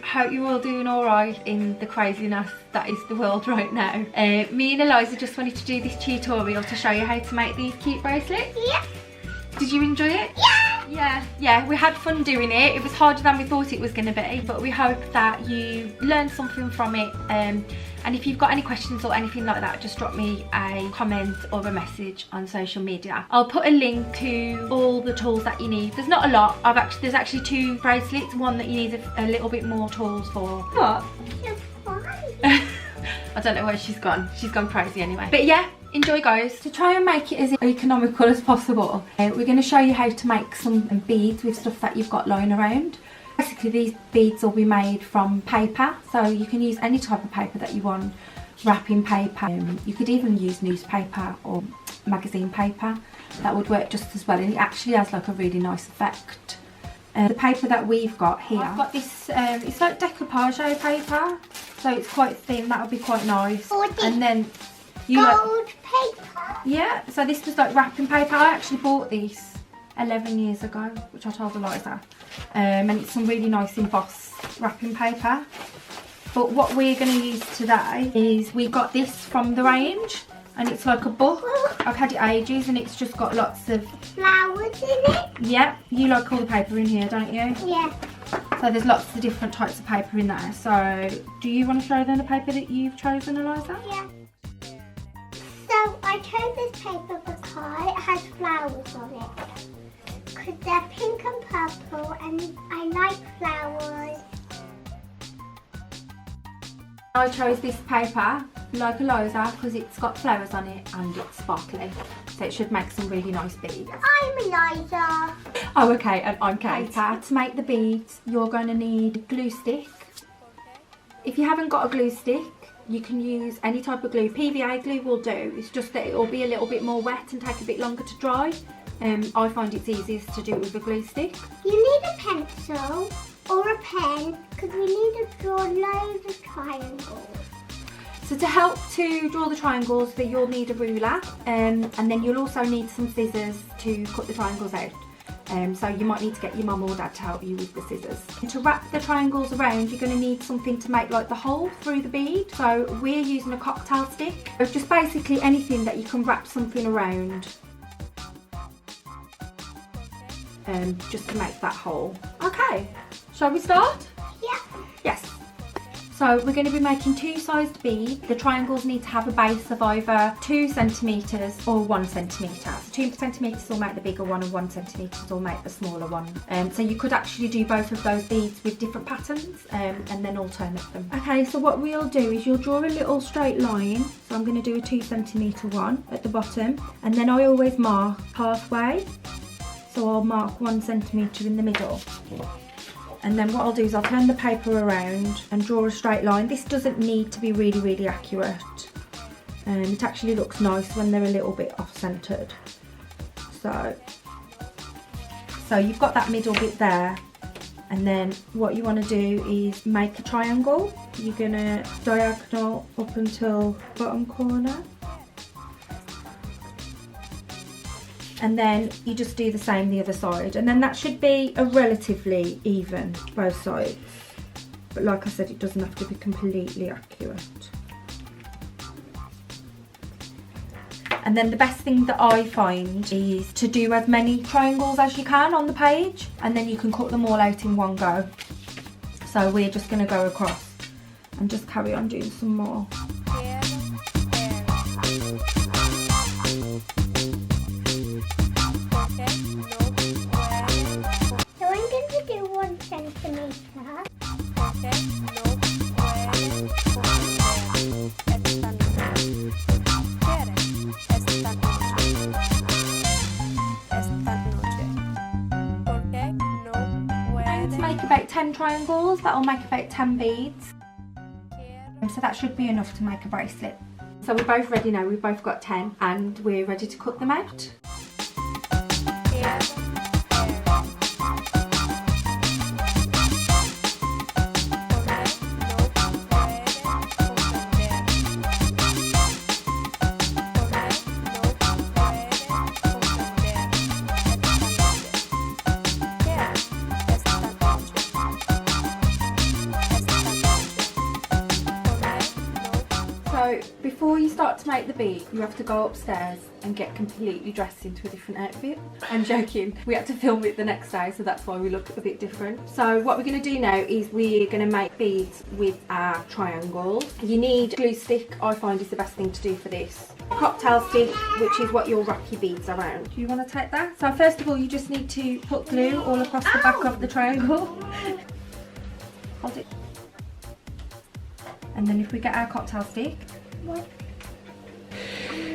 Hope you're all doing alright in the craziness that is the world right now. Me and Elisa just wanted to do this tutorial to show you how to make these cute bracelets. Yeah. Did you enjoy it? Yeah. Yeah, we had fun doing it. It was harder than we thought it was going to be, but we hope that you learned something from it. And if you've got any questions or anything like that, just drop me a comment or a message on social media. I'll put a link to all the tools that you need. There's not a lot. There's actually 2 bracelets, one that you need a little bit more tools for. What? She's fine. I don't know where she's gone. She's gone crazy anyway. But yeah, enjoy guys. To try and make it as economical as possible, we're going to show you how to make some beads with stuff that you've got lying around. Basically these beads will be made from paper, so you can use any type of paper that you want. Wrapping paper, you could even use newspaper or magazine paper. That would work just as well, and it actually has like a really nice effect. The paper that we've got here, I've got this, it's like decoupage paper, so it's quite thin. That would be quite nice. And then you gold paper. Yeah, so this was like wrapping paper. I actually bought this 11 years ago, which I told Elisa, and it's some really nice embossed wrapping paper. But what we're going to use today is, we got this from the range, and it's like a book. I've had it ages, and it's just got lots of flowers in it. Yeah, you like all the paper in here, don't you? Yeah. So there's lots of different types of paper in there. So do you want to show them the paper that you've chosen, Elisa? Yeah. So I chose this paper because it has flowers on it. Because they're pink and purple, and I like flowers. I chose this paper, like Elisa, because it's got flowers on it and it's sparkly. So it should make some really nice beads. I'm Elisa. Oh, okay, and I'm Kate. To make the beads, you're going to need glue stick. If you haven't got a glue stick, you can use any type of glue. PVA glue will do. It's just that it will be a little bit more wet and take a bit longer to dry. I find it's easiest to do it with a glue stick. You need a pencil or a pen, because we need to draw loads of triangles. So to help to draw the triangles, you'll need a ruler, and then you'll also need some scissors to cut the triangles out. So you might need to get your mum or dad to help you with the scissors. And to wrap the triangles around, you're going to need something to make like the hole through the bead. So we're using a cocktail stick. So just basically anything that you can wrap something around, just to make that hole. Okay, shall we start? Yeah. Yes. So we're going to be making 2 sized beads. The triangles need to have a base of either 2 centimetres or 1 centimetre. So 2 centimetres will make the bigger one, and 1 centimetre will make the smaller one. So you could actually do both of those beads with different patterns, and then alternate them. Okay, so what we'll do is you'll draw a little straight line. So I'm going to do a 2 centimetre one at the bottom, and then I always mark halfway. So I'll mark 1 centimetre in the middle. And then what I'll do is I'll turn the paper around and draw a straight line. This doesn't need to be really, really accurate. It actually looks nice when they're a little bit off-centred. So you've got that middle bit there. And then what you want to do is make a triangle. You're going to diagonal up until bottom corner. And then you just do the same the other side, and then that should be a relatively even both sides, but like I said, it doesn't have to be completely accurate. And then the best thing that I find is to do as many triangles as you can on the page, and then you can cut them all out in one go. So we're just going to go across and just carry on doing some more. Make about 10 triangles, that'll make about 10 beads. So that should be enough to make a bracelet. So we're both ready now, we've both got 10 and we're ready to cut them out. start to make the bead, you have to go upstairs and get completely dressed into a different outfit. I'm joking. We had to film it the next day, so that's why we look a bit different. So what we're going to do now is we're going to make beads with our triangles. You need glue stick, I find is the best thing to do for this. Cocktail stick, which is what you'll wrap your beads around. Do you want to take that? So first of all, you just need to put glue all across the back of the triangle. Hold it. And then if we get our cocktail stick,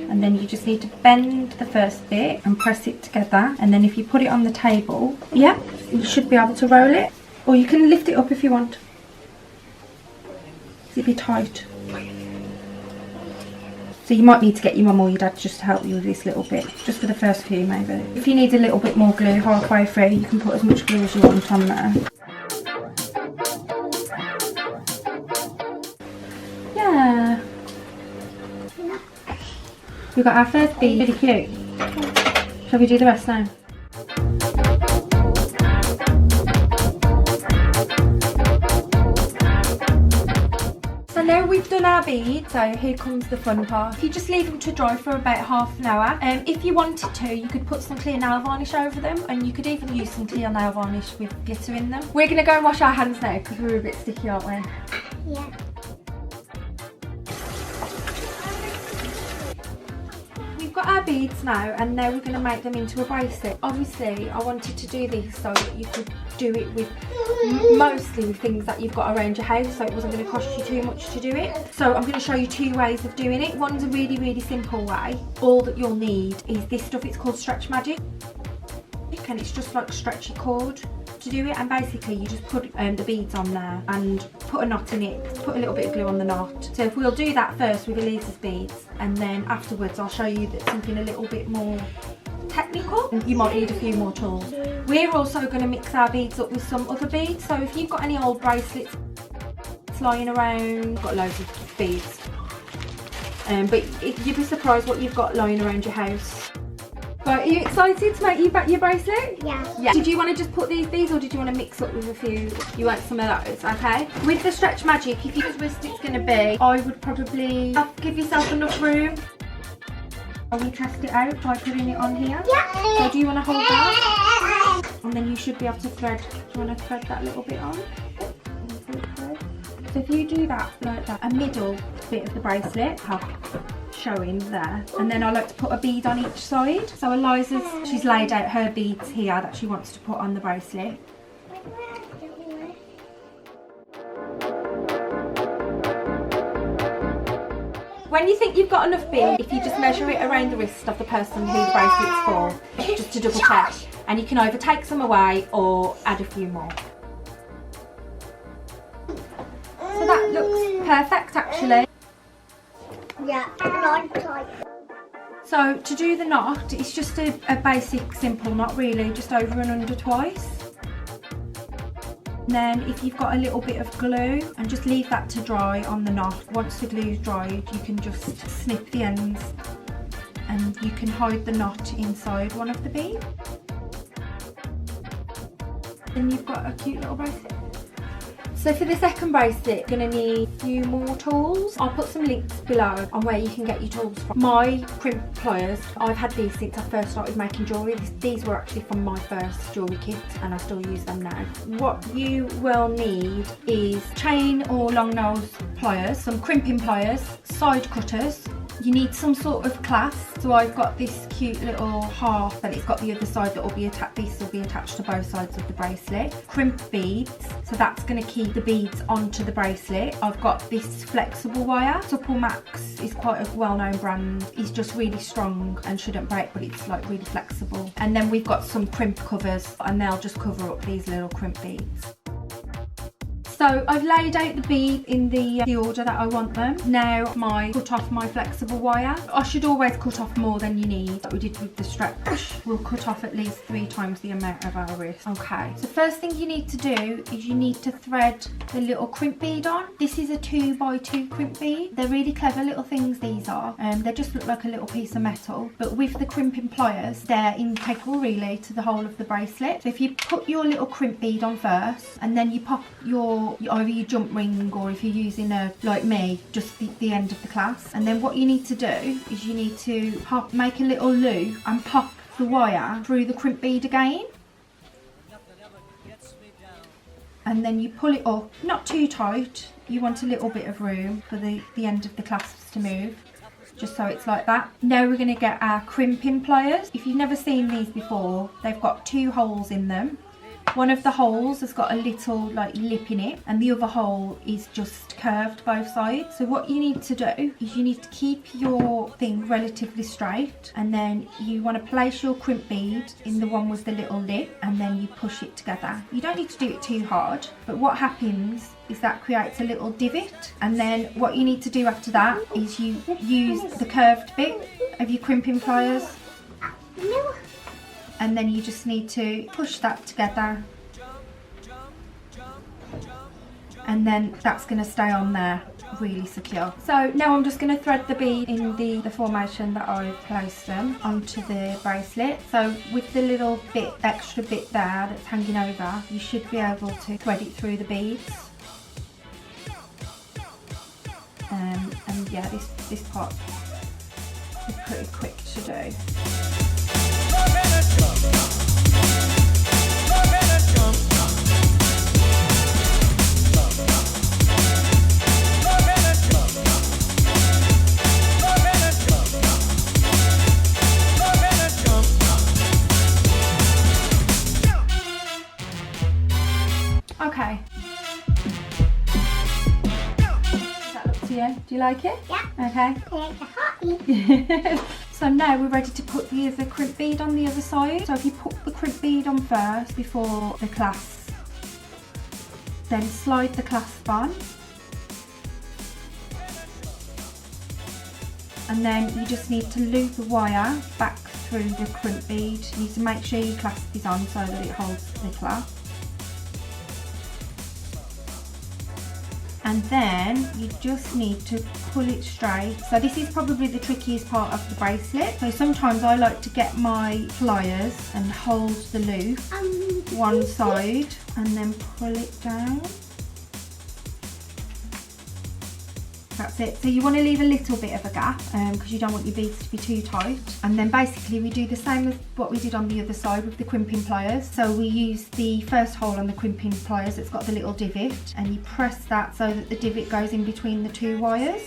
and then you just need to bend the first bit and press it together, and then if you put it on the table, yeah, you should be able to roll it, or you can lift it up if you want. It'll be tight. So you might need to get your mum or your dad just to help you with this little bit, just for the first few maybe. If you need a little bit more glue halfway through, you can put as much glue as you want on there. Yeah. We've got our first bead, really cute. Shall we do the rest now? So now we've done our bead, so here comes the fun part. You just leave them to dry for about half an hour. If you wanted to, you could put some clear nail varnish over them, and you could even use some clear nail varnish with glitter in them. We're going to go and wash our hands now because we're a bit sticky, aren't we? Yeah. We've got our beads now, and now we're going to make them into a bracelet. Obviously, I wanted to do this so that you could do it with mostly with things that you've got around your house, so it wasn't going to cost you too much to do it. So I'm going to show you two ways of doing it. One's a really, really simple way. All that you'll need is this stuff. It's called Stretch Magic, and it's just like stretchy cord to do it, and basically you just put the beads on there and put a knot in it, put a little bit of glue on the knot. So if we'll do that first with Elisa's beads, and then afterwards I'll show you that something a little bit more technical. You might need a few more tools. We're also going to mix our beads up with some other beads, so if you've got any old bracelets lying around, got loads of beads, but you'd be surprised what you've got lying around your house. Right, are you excited to make your bracelet? Yeah. Did you want to just put these beads, or did you want to mix up with a few? You want some of those, okay? With the Stretch Magic, if you just twist it's going to be, I would probably give yourself enough room. I will test it out by putting it on here. Yeah. So do you want to hold that? And then you should be able to thread. Do you want to thread that little bit on? So if you do that like that, a middle bit of the bracelet, showing there, and then I like to put a bead on each side. So Elisa's, she's laid out her beads here that she wants to put on the bracelet. When you think you've got enough bead, if you just measure it around the wrist of the person who the bracelet's for, just to double check, and you can either take some away or add a few more. So that looks perfect actually. Yeah, not tight. So to do the knot, it's just a basic simple knot really, just over and under twice. And then if you've got a little bit of glue, and just leave that to dry on the knot. Once the glue's dried, you can just snip the ends and you can hide the knot inside one of the beads. Then you've got a cute little bracelet. So for the second bracelet, you're going to need a few more tools. I'll put some links below on where you can get your tools from. My Crimp pliers, I've had these since I first started making jewellery. These were actually from my first jewellery kit, and I still use them now. What you will need is chain or long nose pliers, some crimping pliers, side cutters. You need some sort of clasp. So I've got this cute little half, and it's got the other side that will be attached. This will be attached to both sides of the bracelet. Crimp beads, so that's going to keep the beads onto the bracelet. I've got this flexible wire. Supple Max is quite a well-known brand. It's just really strong and shouldn't break, but it's like really flexible. And then we've got some crimp covers, and they'll just cover up these little crimp beads. So I've laid out the bead in the order that I want them. Now cut off my flexible wire. I should always cut off more than you need, like we did with the stretch. We'll cut off at least 3 times the amount of our wrist. Okay, so first thing you need to do is you need to thread the little crimp bead on. This is a 2x2 crimp bead. They're really clever little things, these are. They just look like a little piece of metal, but with the crimping pliers, they're integral really to the whole of the bracelet. So if you put your little crimp bead on first, and then you pop your for either your jump ring, or if you're using a, like me, just the end of the clasp. And then what you need to do is you need to make a little loop and pop the wire through the crimp bead again. And then you pull it up, not too tight. You want a little bit of room for the end of the clasps to move, just so it's like that. Now we're going to get our crimping pliers. If you've never seen these before, they've got 2 holes in them. One of the holes has got a little like lip in it, and the other hole is just curved both sides. So what you need to do is you need to keep your thing relatively straight, and then you want to place your crimp bead in the one with the little lip, and then you push it together. You don't need to do it too hard, but what happens is that creates a little divot. And then what you need to do after that is you use the curved bit of your crimping pliers, and then you just need to push that together, and then that's going to stay on there really secure. So now I'm just going to thread the bead in the formation that I've placed them onto the bracelet. So with the little bit, extra bit there that's hanging over, you should be able to thread it through the beads. And yeah, this part is pretty quick to do. Okay. Does that look to you? Do you like it? Yeah. Okay. So now we're ready to put the other crimp bead on the other side. So if you put the crimp bead on first before the clasp, then slide the clasp on, and then you just need to loop the wire back through the crimp bead. You need to make sure your clasp is on so that it holds the clasp. And then you just need to pull it straight. So this is probably the trickiest part of the bracelet. So sometimes I like to get my pliers and hold the loop one side and then pull it down. That's it. So you want to leave a little bit of a gap because you don't want your beads to be too tight. And then basically we do the same as what we did on the other side with the crimping pliers. So we use the first hole on the crimping pliers, it's got the little divot, and you press that so that the divot goes in between the 2 wires.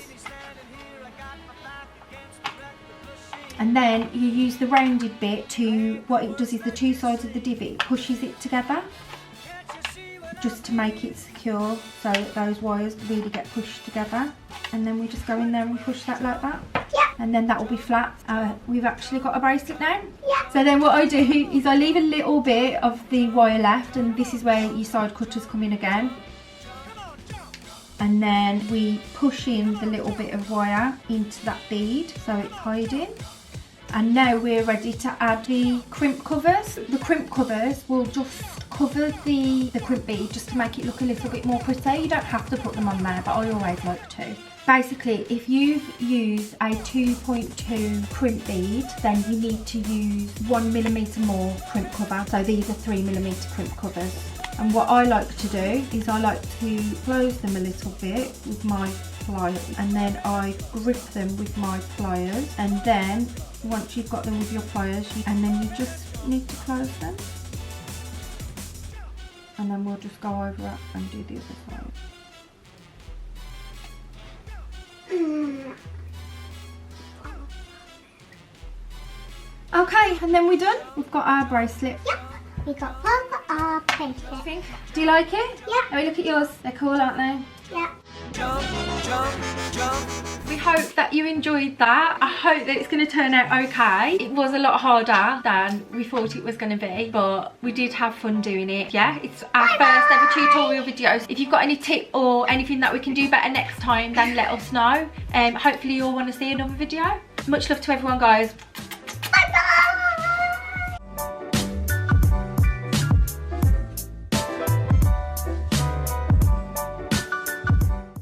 And then you use the rounded bit to, what it does is the 2 sides of the divot, it pushes it together, just to make it secure so that those wires really get pushed together. And then we just go in there and push that like that. Yeah. And then that will be flat. We've actually got a bracelet now. Yeah. So then what I do is I leave a little bit of the wire left, and this is where your side cutters come in again. And then we push in the little bit of wire into that bead so it's hiding. And now we're ready to add the crimp covers. The crimp covers will just cover the crimp bead just to make it look a little bit more pretty. You don't have to put them on there, but I always like to. Basically, if you've used a 2.2 crimp bead, then you need to use 1mm more crimp cover. So these are 3mm crimp covers. And what I like to do is I like to close them a little bit with my pliers, and then I grip them with my pliers, and then once you've got them with your pliers, and then you just need to close them, and then we'll just go over it and do the other side. Okay, and then we're done. We've got our bracelet. Yep. We got one for our bracelet. Do you like it? Yeah. Let me look at yours. They're cool, aren't they? Yeah. Jump, jump, jump. We hope that you enjoyed that. I hope that it's going to turn out okay. It was a lot harder than we thought it was going to be, but we did have fun doing it. Yeah, it's our first ever tutorial videos. If you've got any tip or anything that we can do better next time, then let us know. Hopefully you'll want to see another video. Much love to everyone, guys.